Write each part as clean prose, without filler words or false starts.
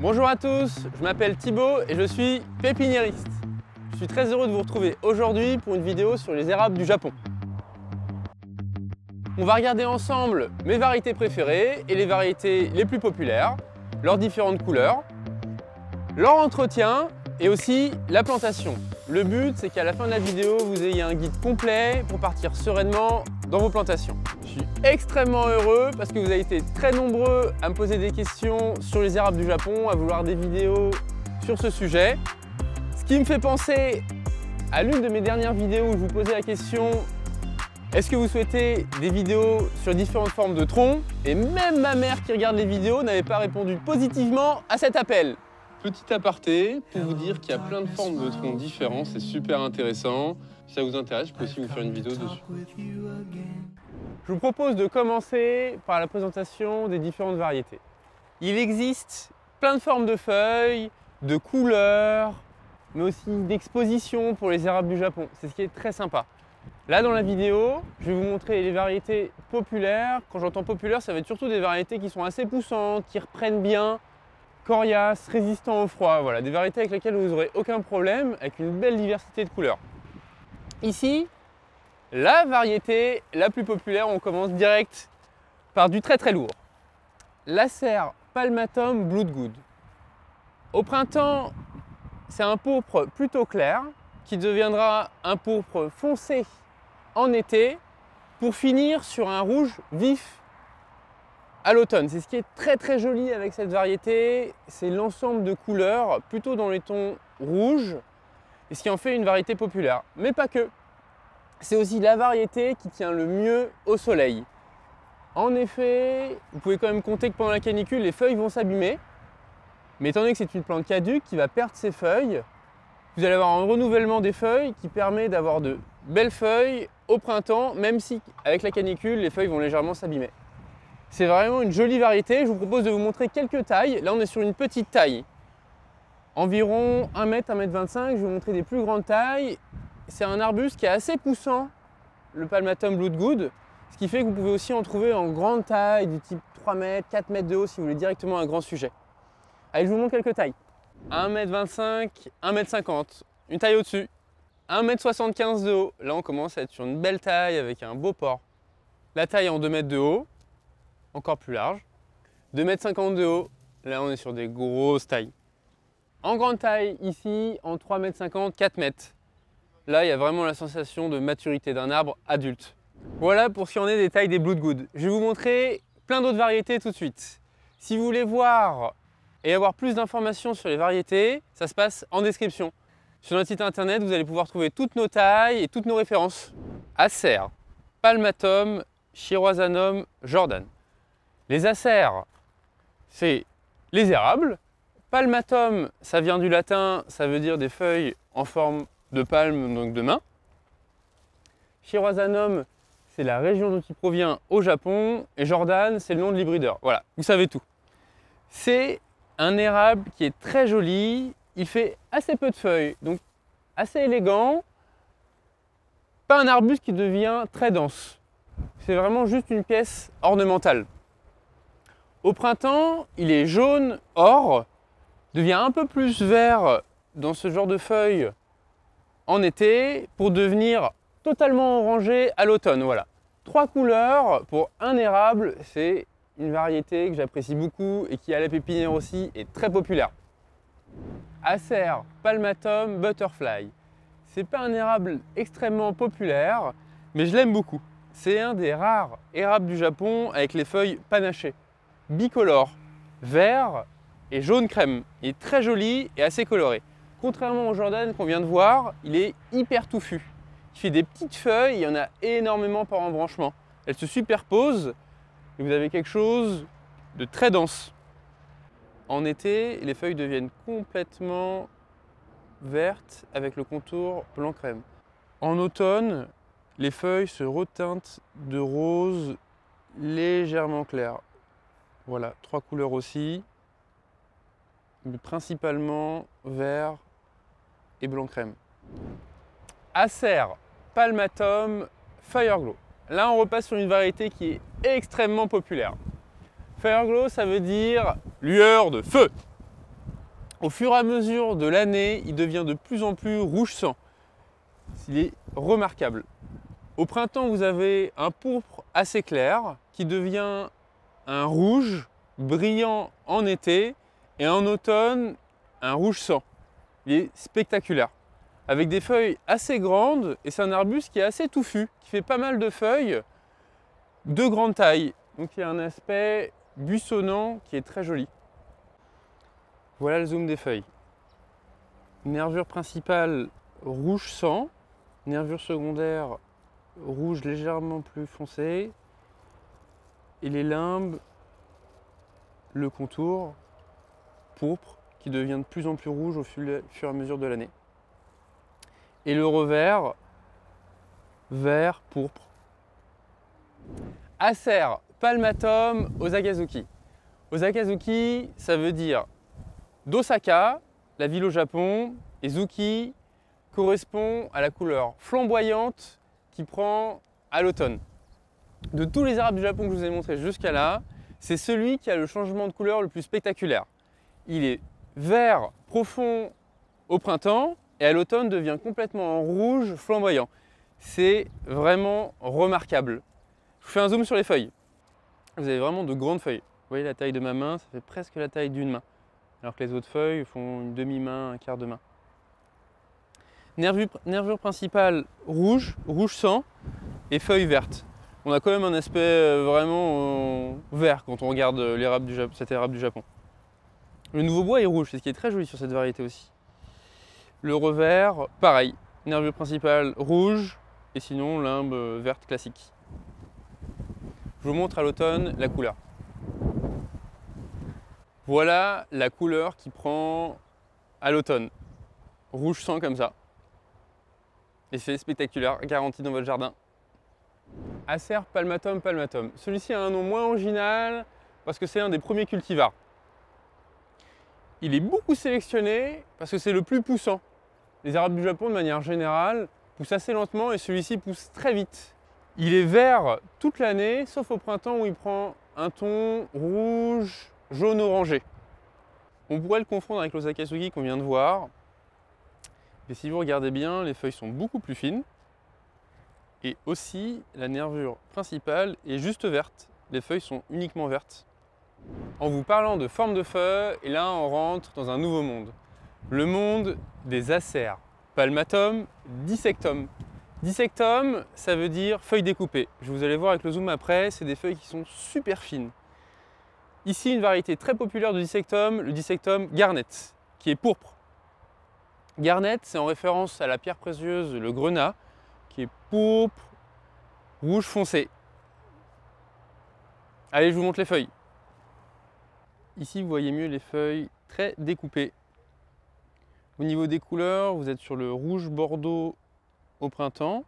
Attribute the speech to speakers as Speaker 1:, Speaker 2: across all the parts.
Speaker 1: Bonjour à tous, je m'appelle Thibaut et je suis pépiniériste. Je suis très heureux de vous retrouver aujourd'hui pour une vidéo sur les érables du Japon. On va regarder ensemble mes variétés préférées et les variétés les plus populaires, leurs différentes couleurs, leur entretien et aussi la plantation. Le but, c'est qu'à la fin de la vidéo, vous ayez un guide complet pour partir sereinement dans vos plantations. Je suis extrêmement heureux parce que vous avez été très nombreux à me poser des questions sur les érables du Japon, à vouloir des vidéos sur ce sujet. Ce qui me fait penser à l'une de mes dernières vidéos où je vous posais la question: est-ce que vous souhaitez des vidéos sur différentes formes de troncs? Et même ma mère qui regarde les vidéos n'avait pas répondu positivement à cet appel. Petit aparté pour vous dire qu'il y a plein de formes de troncs différents, c'est super intéressant. Si ça vous intéresse, je peux aussi vous faire une vidéo dessus. Je vous propose de commencer par la présentation des différentes variétés. Il existe plein de formes de feuilles, de couleurs, mais aussi d'exposition pour les érables du Japon. C'est ce qui est très sympa. Là, dans la vidéo, je vais vous montrer les variétés populaires. Quand j'entends populaire, ça va être surtout des variétés qui sont assez poussantes, qui reprennent bien, coriaces, résistants au froid. Voilà, des variétés avec lesquelles vous n'aurez aucun problème, avec une belle diversité de couleurs. Ici, la variété la plus populaire, on commence direct par du très lourd. L'Acer Palmatum Bloodgood. Au printemps, c'est un pourpre plutôt clair qui deviendra un pourpre foncé en été pour finir sur un rouge vif à l'automne. C'est ce qui est très joli avec cette variété, c'est l'ensemble de couleurs plutôt dans les tons rouges et ce qui en fait une variété populaire. Mais pas que. C'est aussi la variété qui tient le mieux au soleil. En effet, vous pouvez quand même compter que pendant la canicule, les feuilles vont s'abîmer. Mais étant donné que c'est une plante caduque qui va perdre ses feuilles, vous allez avoir un renouvellement des feuilles qui permet d'avoir de belles feuilles au printemps, même si avec la canicule, les feuilles vont légèrement s'abîmer. C'est vraiment une jolie variété. Je vous propose de vous montrer quelques tailles. Là, on est sur une petite taille. Environ 1 m, 1 m 25. Je vais vous montrer des plus grandes tailles. C'est un arbuste qui est assez poussant, le Palmatum Bloodgood, ce qui fait que vous pouvez aussi en trouver en grande taille, du type 3 mètres, 4 mètres de haut si vous voulez directement un grand sujet. Allez, je vous montre quelques tailles. 1 m 25, 1 m 50, une taille au-dessus, 1 m 75 de haut. Là, on commence à être sur une belle taille avec un beau port. La taille en 2 mètres de haut, encore plus large. 2 m 50 de haut, là, on est sur des grosses tailles. En grande taille, ici, en 3 m 50, 4 mètres. Là, il y a vraiment la sensation de maturité d'un arbre adulte. Voilà pour ce qui en est des tailles des Bloodgood. Je vais vous montrer plein d'autres variétés tout de suite. Si vous voulez voir et avoir plus d'informations sur les variétés, ça se passe en description. Sur notre site internet, vous allez pouvoir trouver toutes nos tailles et toutes nos références. Acer, Palmatum, Chiroisanum, Jordan. Les acers, c'est les érables. Palmatum, ça vient du latin, ça veut dire des feuilles en forme de palme, donc de main. Chiroisanum, c'est la région dont il provient au Japon. Et Jordan, c'est le nom de l'hybrideur. Voilà, vous savez tout. C'est un érable qui est très joli. Il fait assez peu de feuilles, donc assez élégant. Pas un arbuste qui devient très dense. C'est vraiment juste une pièce ornementale. Au printemps, il est jaune or, devient un peu plus vert dans ce genre de feuilles en été pour devenir totalement orangé à l'automne. Voilà. 3 couleurs pour un érable, c'est une variété que j'apprécie beaucoup et qui à la pépinière aussi est très populaire. Acer Palmatum Butterfly. C'est pas un érable extrêmement populaire, mais je l'aime beaucoup. C'est un des rares érables du Japon avec les feuilles panachées, bicolores, vert et jaune crème. Il est très joli et assez coloré. Contrairement au Jordan qu'on vient de voir, il est hyper touffu. Il fait des petites feuilles, il y en a énormément par embranchement. Elles se superposent et vous avez quelque chose de très dense. En été, les feuilles deviennent complètement vertes avec le contour blanc crème. En automne, les feuilles se reteintent de rose légèrement clair. Voilà, 3 couleurs aussi, mais principalement vert et blanc crème. Acer Palmatum Fireglow. Là, on repasse sur une variété qui est extrêmement populaire. Fireglow, ça veut dire lueur de feu. Au fur et à mesure de l'année, il devient de plus en plus rouge sang. Il est remarquable. Au printemps, vous avez un pourpre assez clair qui devient un rouge brillant en été et en automne, un rouge sang. Il est spectaculaire. Avec des feuilles assez grandes et c'est un arbuste qui est assez touffu, qui fait pas mal de feuilles de grande taille. Donc il y a un aspect buissonnant qui est très joli. Voilà le zoom des feuilles. Nervure principale rouge sang, nervure secondaire rouge légèrement plus foncé et les limbes, le contour pourpre qui devient de plus en plus rouge au fur et à mesure de l'année. Et le revers vert pourpre. Acer palmatum osakazuki. Osakazuki, ça veut dire d'Osaka, la ville au Japon, et Zuki correspond à la couleur flamboyante qui prend à l'automne. De tous les arbres du Japon que je vous ai montré jusqu'à là, c'est celui qui a le changement de couleur le plus spectaculaire. Il est vert profond au printemps et à l'automne devient complètement en rouge flamboyant. C'est vraiment remarquable. Je vous fais un zoom sur les feuilles. Vous avez vraiment de grandes feuilles. Vous voyez la taille de ma main, ça fait presque la taille d'une main. Alors que les autres feuilles font une demi-main, un quart de main. Nervure principale rouge, rouge sang et feuilles vertes. On a quand même un aspect vraiment vert quand on regarde cet érable du Japon. Le nouveau bois est rouge, c'est ce qui est très joli sur cette variété aussi. Le revers, pareil, nervure principale rouge et sinon limbe verte classique. Je vous montre à l'automne la couleur. Voilà la couleur qui prend à l'automne. Rouge sang comme ça. Effet spectaculaire, garanti dans votre jardin. Acer palmatum palmatum. Celui-ci a un nom moins original parce que c'est un des premiers cultivars. Il est beaucoup sélectionné parce que c'est le plus poussant. Les arbres du Japon, de manière générale, poussent assez lentement et celui-ci pousse très vite. Il est vert toute l'année, sauf au printemps où il prend un ton rouge, jaune orangé. On pourrait le confondre avec l'Osakazuki qu'on vient de voir. Et si vous regardez bien, les feuilles sont beaucoup plus fines. Et aussi, la nervure principale est juste verte. Les feuilles sont uniquement vertes. En vous parlant de forme de feuilles, et là on rentre dans un nouveau monde. Le monde des Acer palmatum dissectum. Dissectum, ça veut dire feuilles découpées. Vous allez voir avec le zoom après, c'est des feuilles qui sont super fines. Ici, une variété très populaire de dissectum, le dissectum garnet, qui est pourpre. Garnet, c'est en référence à la pierre précieuse, le grenat, qui est pourpre, rouge foncé. Allez, je vous montre les feuilles. Ici, vous voyez mieux les feuilles très découpées. Au niveau des couleurs, vous êtes sur le rouge bordeaux au printemps,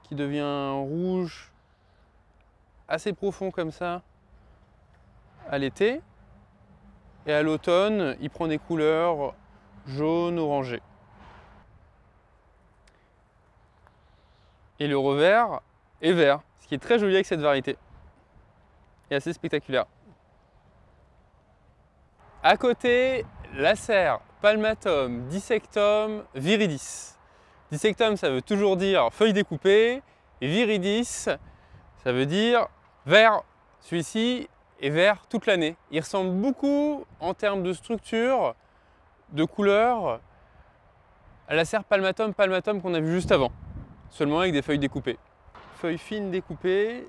Speaker 1: qui devient un rouge assez profond comme ça à l'été. Et à l'automne, il prend des couleurs jaune, orangé. Et le revers est vert, ce qui est très joli avec cette variété. Et assez spectaculaire. À côté, l'Acer palmatum dissectum viridis. Dissectum, ça veut toujours dire feuille découpée, et viridis, ça veut dire vert. Celui-ci est vert toute l'année. Il ressemble beaucoup en termes de structure, de couleur, à l'Acer palmatum palmatum qu'on a vu juste avant, seulement avec des feuilles découpées. Feuilles fines découpées,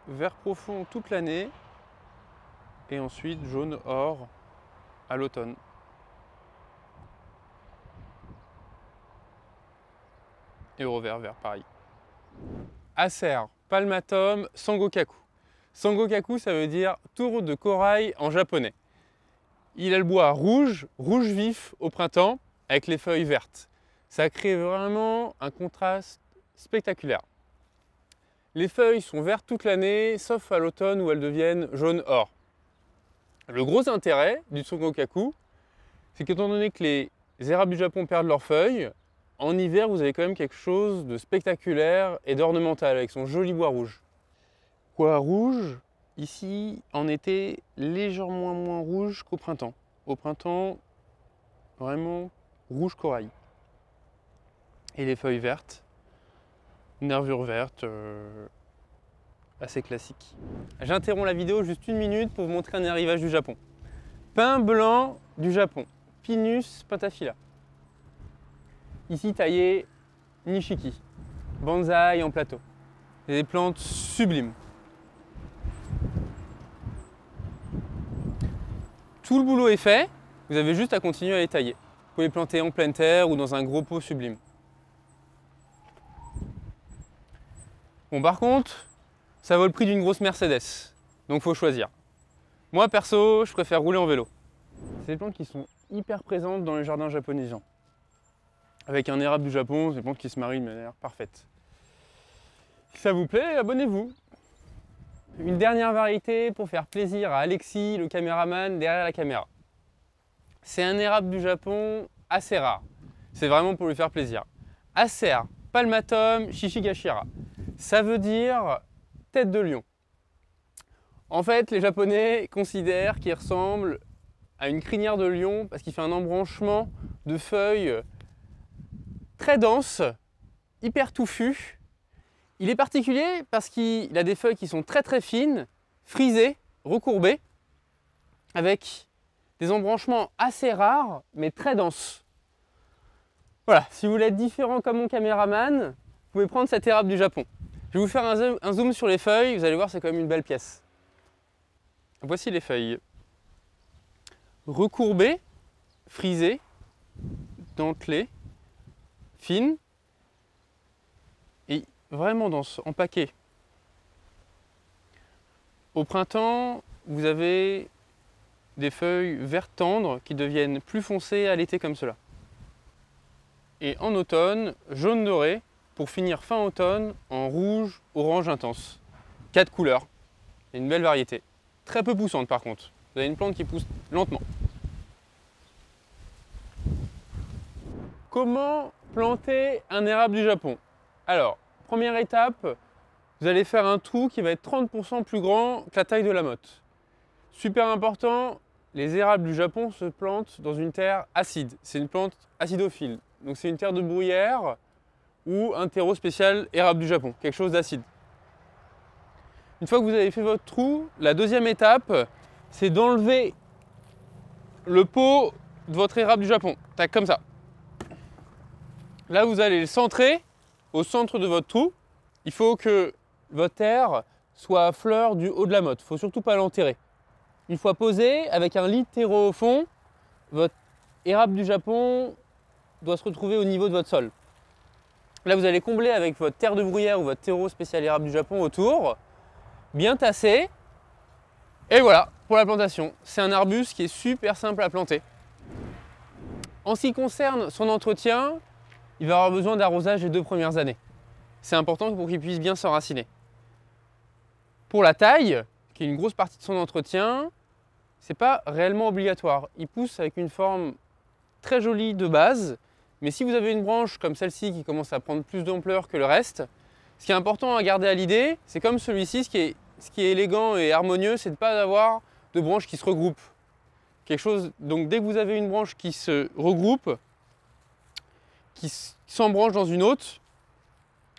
Speaker 1: vert profond toute l'année, et ensuite jaune or à l'automne. Et au revers, vert pareil. Acer palmatum sangokaku. Sangokaku, ça veut dire tour de corail en japonais. Il a le bois rouge, rouge vif au printemps, avec les feuilles vertes. Ça crée vraiment un contraste spectaculaire. Les feuilles sont vertes toute l'année, sauf à l'automne où elles deviennent jaune or. Le gros intérêt du sangokaku, c'est qu'étant donné que les érables du Japon perdent leurs feuilles, en hiver, vous avez quand même quelque chose de spectaculaire et d'ornemental avec son joli bois rouge. Bois rouge, ici, en été, légèrement moins rouge qu'au printemps. Au printemps, vraiment rouge corail. Et les feuilles vertes, nervure verte, assez classique. J'interromps la vidéo juste une minute pour vous montrer un arrivage du Japon. Pin blanc du Japon, Pinus pentaphylla. Ici taillé Nishiki, bonsaï en plateau. Des plantes sublimes. Tout le boulot est fait, vous avez juste à continuer à les tailler. Vous pouvez les planter en pleine terre ou dans un gros pot sublime. Bon, par contre, ça vaut le prix d'une grosse Mercedes, donc faut choisir. Moi perso, je préfère rouler en vélo. C'est des plantes qui sont hyper présentes dans les jardins japonais. Avec un érable du Japon, c'est des plantes qui se marient de manière parfaite. Si ça vous plaît, abonnez-vous. Une dernière variété pour faire plaisir à Alexis, le caméraman derrière la caméra. C'est un érable du Japon assez rare. C'est vraiment pour lui faire plaisir. Acer palmatum shishigashira. Ça veut dire tête de lion. En fait, les Japonais considèrent qu'il ressemble à une crinière de lion parce qu'il fait un embranchement de feuilles très denses, hyper touffues. Il est particulier parce qu'il a des feuilles qui sont très fines, frisées, recourbées, avec des embranchements assez rares, mais très denses. Voilà, si vous voulez être différent comme mon caméraman, vous pouvez prendre cet érable du Japon. Je vais vous faire un zoom sur les feuilles, vous allez voir, c'est quand même une belle pièce. Voici les feuilles. Recourbées, frisées, dentelées, fines, et vraiment denses, en paquet. Au printemps, vous avez des feuilles vert tendre qui deviennent plus foncées à l'été comme cela. Et en automne, jaune doré, pour finir fin automne en rouge, orange intense. 4 couleurs. Il y a une belle variété. Très peu poussante par contre. Vous avez une plante qui pousse lentement. Comment planter un érable du Japon? Alors, première étape, vous allez faire un trou qui va être 30% plus grand que la taille de la motte. Super important, les érables du Japon se plantent dans une terre acide. C'est une plante acidophile. Donc c'est une terre de bruyère ou un terreau spécial érable du Japon, quelque chose d'acide. Une fois que vous avez fait votre trou, la deuxième étape, c'est d'enlever le pot de votre érable du Japon. Tac, comme ça. Là, vous allez le centrer au centre de votre trou. Il faut que votre terre soit à fleur du haut de la motte. Il ne faut surtout pas l'enterrer. Une fois posé, avec un lit de terreau au fond, votre érable du Japon doit se retrouver au niveau de votre sol. Là, vous allez combler avec votre terre de bruyère ou votre terreau spécial érable du Japon autour, bien tassé. Et voilà, pour la plantation. C'est un arbuste qui est super simple à planter. En ce qui concerne son entretien, il va avoir besoin d'arrosage les 2 premières années. C'est important pour qu'il puisse bien s'enraciner. Pour la taille, qui est une grosse partie de son entretien, c'est pas réellement obligatoire. Il pousse avec une forme très jolie de base, mais si vous avez une branche comme celle-ci qui commence à prendre plus d'ampleur que le reste, ce qui est important à garder à l'idée, c'est comme celui-ci, ce qui est élégant et harmonieux, c'est de ne pas avoir de branches qui se regroupent. Donc dès que vous avez une branche qui se regroupe, qui s'embranche dans une autre,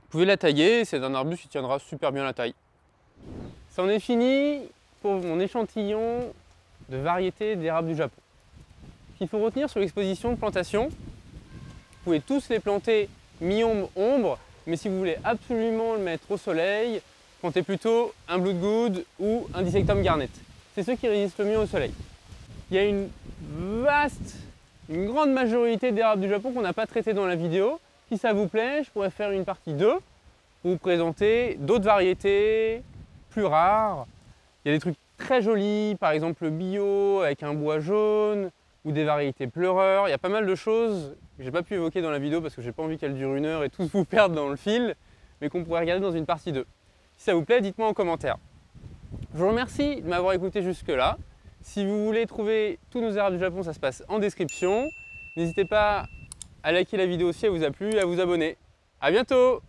Speaker 1: vous pouvez la tailler, c'est un arbuste qui tiendra super bien la taille. Ça en est fini pour mon échantillon de variétés d'érables du Japon. Ce qu'il faut retenir sur l'exposition de plantation, vous pouvez tous les planter mi-ombre, mais si vous voulez absolument le mettre au soleil, plantez plutôt un Bloodgood ou un Dissectum Garnet. C'est ceux qui résistent le mieux au soleil. Il y a une grande majorité d'érables du Japon qu'on n'a pas traité dans la vidéo. Si ça vous plaît, je pourrais faire une partie 2 pour vous présenter d'autres variétés plus rares. Il y a des trucs très jolis, par exemple le bio avec un bois jaune ou des variétés pleureurs. Il y a pas mal de choses que je n'ai pas pu évoquer dans la vidéo parce que j'ai pas envie qu'elle dure 1 heure et tous vous perdre dans le fil, mais qu'on pourrait regarder dans une partie 2. Si ça vous plaît, dites-moi en commentaire. Je vous remercie de m'avoir écouté jusque-là. Si vous voulez trouver tous nos érables du Japon, ça se passe en description. N'hésitez pas à liker la vidéo si elle vous a plu et à vous abonner. À bientôt!